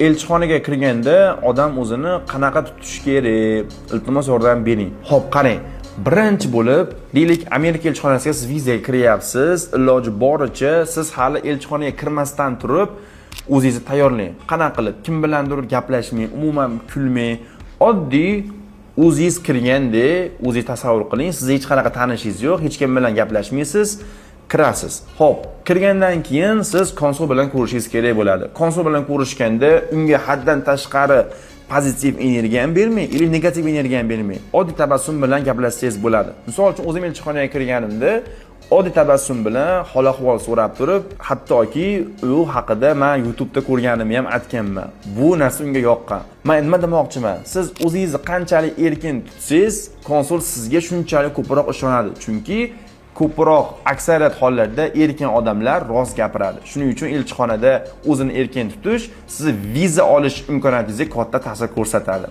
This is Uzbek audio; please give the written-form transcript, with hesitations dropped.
Elchixonaga kirganda odam o'zini qanaqa tutish kerak? Iltimos yordam bering. Xo'p, qarang. Birinchi bo'lib, deylik, Amerika elchixonasiga siz vizaga kiryapsiz. Iloji boricha siz hali elchixonaga kirmasdan turib, o'zingizni tayyorlang. Qanaqa qilib, kim bilandir gaplashmang, umuman kulmang. Oddiy o'zingiz kirganda, o'zingiz tasavvur qiling, siz hech qanaqa tanishingiz yo'q, hech kim bilan gaplashmaysiz. Kirasiz. Xo'p, kirgandan keyin siz konsul bilan ko'rishingiz kerak bo'ladi. Konsul bilan ko'rishganda unga haddan tashqari pozitiv energiya ham bermang, yoki negativ energiya ham bermang. Oddiy tabassum bilan gaplashsangiz bo'ladi. Misol uchun o'zim elchixonaga kirganimda oddiy tabassum bilan hol-ahvol so'rab turib, hattoki u haqida men YouTube'da ko'rganimni ham aytganman. Bu narsa unga yoqqan. Men nima demoqchiman? Siz o'zingizni qanchalik erkin tutsangiz, konsul sizga shunchalik ko'proq ishonadi. Chunki ko'proq aksariyat hollarda erkin odamlar rost gapiradi. Shuning uchun elchixonada o'zini erkin tutish sizni viza olish imkoniyatingizga katta ta'sir ko'rsatadi.